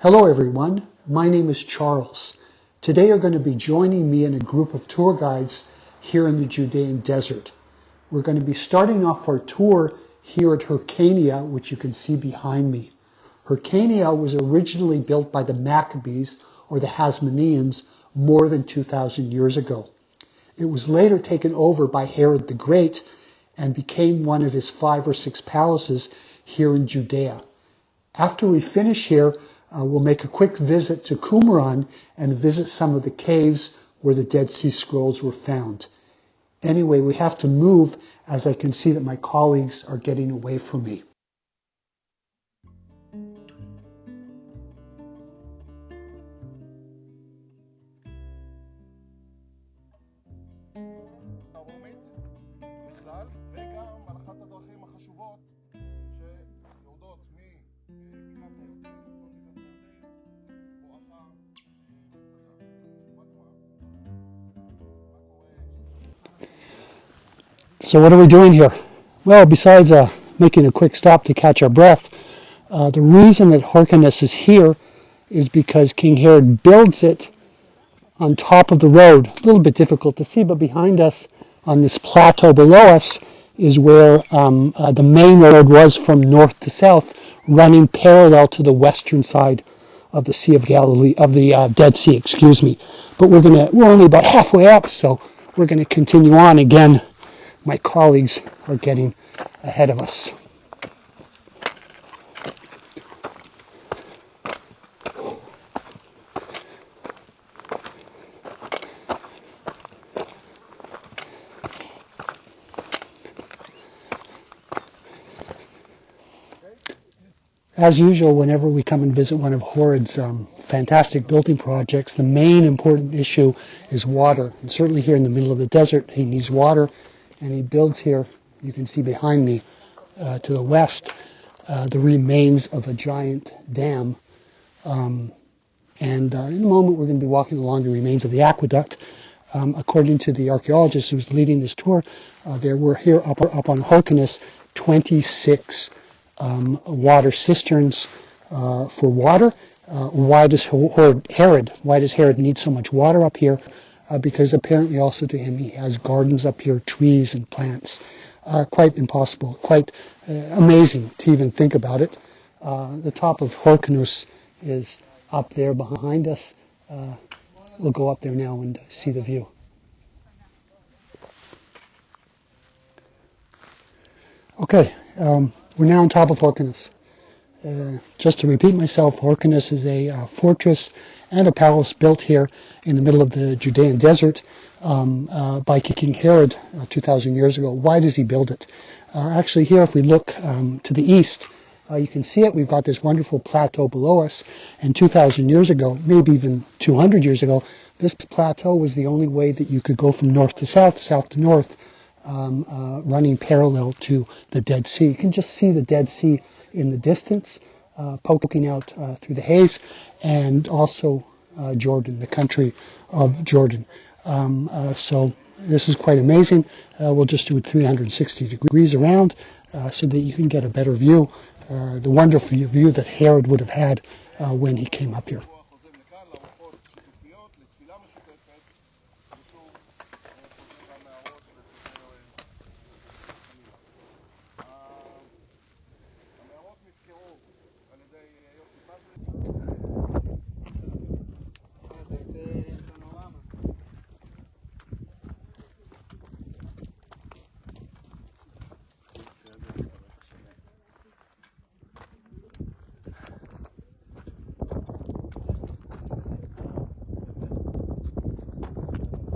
Hello everyone, my name is Charles. Today you're going to be joining me in a group of tour guides here in the Judean desert. We're going to be starting off our tour here at Hyrcania, which you can see behind me. Hyrcania was originally built by the Maccabees or the Hasmoneans more than 2,000 years ago. It was later taken over by Herod the Great and became one of his 5 or 6 palaces here in Judea. After we finish here, we'll make a quick visit to Qumeran and visit some of the caves where the Dead Sea Scrolls were found. Anyway, we have to move as I can see that my colleagues are getting away from me. So what are we doing here? Well, besides making a quick stop to catch our breath, the reason that Hyrcania is here is because King Herod builds it on top of the road. A little bit difficult to see, but behind us on this plateau below us is where the main road was from north to south, running parallel to the western side of the Sea of Galilee, of the Dead Sea, excuse me. But we're only about halfway up, so we're going to continue on again. My colleagues are getting ahead of us. As usual, whenever we come and visit one of Herod's fantastic building projects, the main important issue is water. And certainly here in the middle of the desert, he needs water. And he builds here, you can see behind me, to the west, the remains of a giant dam. In a moment, we're going to be walking along the remains of the aqueduct. According to the archaeologist who's leading this tour, there were here up on Hyrcania 26 water cisterns for water. Why does Herod need so much water up here? Because apparently also to him he has gardens up here, trees and plants. Quite impossible, quite amazing to even think about it. The top of Hyrcania is up there behind us. We'll go up there now and see the view. Okay, we're now on top of Hyrcania. Just to repeat myself, Hyrcania is a fortress and a palace built here in the middle of the Judean desert by King Herod 2,000 years ago. Why does he build it? Actually here, if we look to the east, you can see it. We've got this wonderful plateau below us. And 2,000 years ago, maybe even 200 years ago, this plateau was the only way that you could go from north to south to north, running parallel to the Dead Sea. You can just see the Dead Sea in the distance, poking out through the haze, and also Jordan, the country of Jordan. So this is quite amazing. We'll just do it 360 degrees around so that you can get a better view, the wonderful view that Herod would have had when he came up here.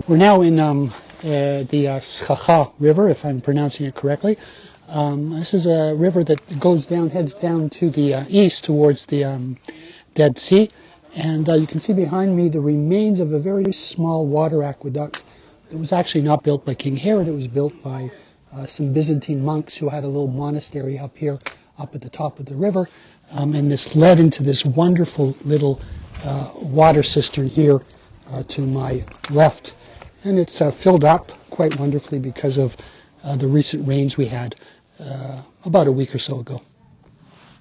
We're now in the Schacha River, if I'm pronouncing it correctly. This is a river that heads down to the east towards the Dead Sea. And you can see behind me the remains of a very small water aqueduct. It was actually not built by King Herod. It was built by some Byzantine monks who had a little monastery up here, up at the top of the river. And this led into this wonderful little water cistern here to my left. And it's filled up quite wonderfully because of the recent rains we had about a week or so ago.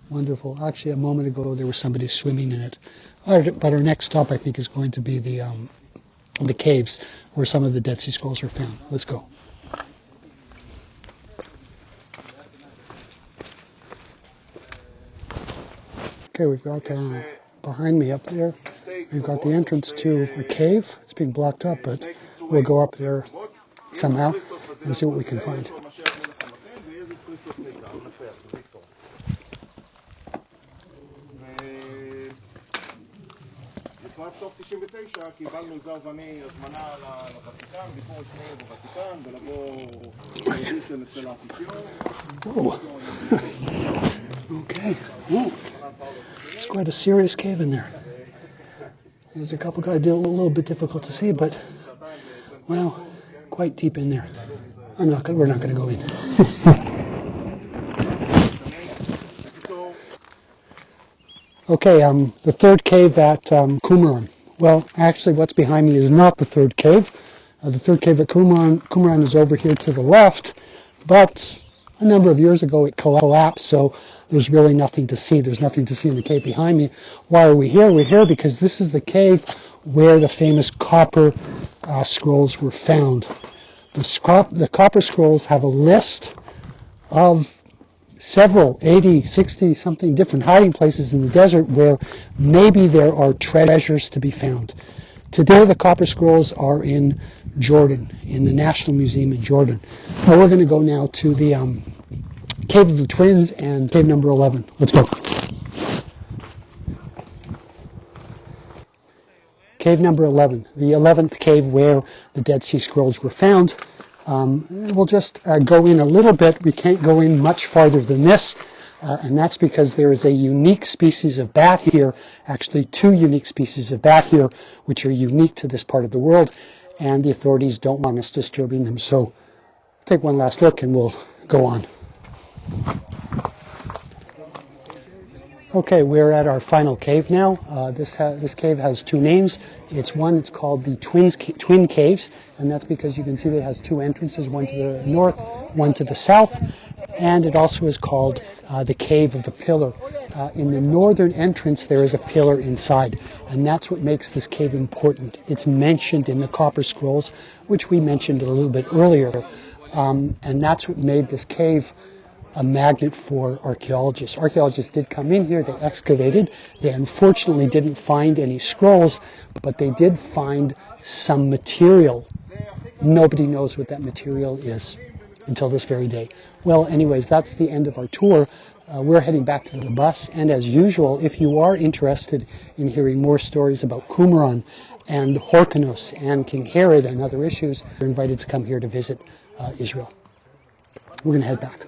Wonderful. Actually, a moment ago there was somebody swimming in it. But our next stop, I think, is going to be the caves where some of the Dead Sea Scrolls are found. Let's go. Okay, we've got behind me up there, we've got the entrance to a cave. It's being blocked up, but we'll go up there somehow and see what we can find. לקראת סוף 99 קיבלנו זר ואני הזמנה לוותיקן, ביקור רשמי בוותיקן, ולבוא לאודישן אצל האפיפיור. Okay. Whoa. It's quite a serious cave in there. There's a couple guys, a little bit difficult to see, but, well, quite deep in there. We're not going to go in. Okay, the third cave at Qumeran. Well, actually, what's behind me is not the third cave. The third cave at Qumeran is over here to the left, but a number of years ago it collapsed, so there's really nothing to see. There's nothing to see in the cave behind me. Why are we here? We're here because this is the cave where the famous copper scrolls were found. The copper scrolls have a list of several, 80, 60 something different hiding places in the desert where maybe there are treasures to be found. Today the copper scrolls are in Jordan, in the National Museum in Jordan. Now we're going to go now to the Cave of the Twins and cave number 11. Let's go. Cave number 11, the 11th cave where the Dead Sea Scrolls were found. We'll just go in a little bit. We can't go in much farther than this, and that's because there is a unique species of bat here, actually two unique species of bat here, which are unique to this part of the world, and the authorities don't want us disturbing them. So take one last look and we'll go on. Okay, we're at our final cave now. This cave has two names. It's called the Twin Caves, and that's because you can see that it has two entrances, one to the north, one to the south, and it also is called the Cave of the Pillar. In the northern entrance, there is a pillar inside, and that's what makes this cave important. It's mentioned in the Copper Scrolls, which we mentioned a little bit earlier, and that's what made this cave a magnet for archaeologists. Archaeologists did come in here, they excavated. They unfortunately didn't find any scrolls, but they did find some material. Nobody knows what that material is until this very day. Well, anyways, that's the end of our tour. We're heading back to the bus, and as usual, if you are interested in hearing more stories about Qumran and Hyrcania and King Herod and other issues, you're invited to come here to visit Israel. We're going to head back.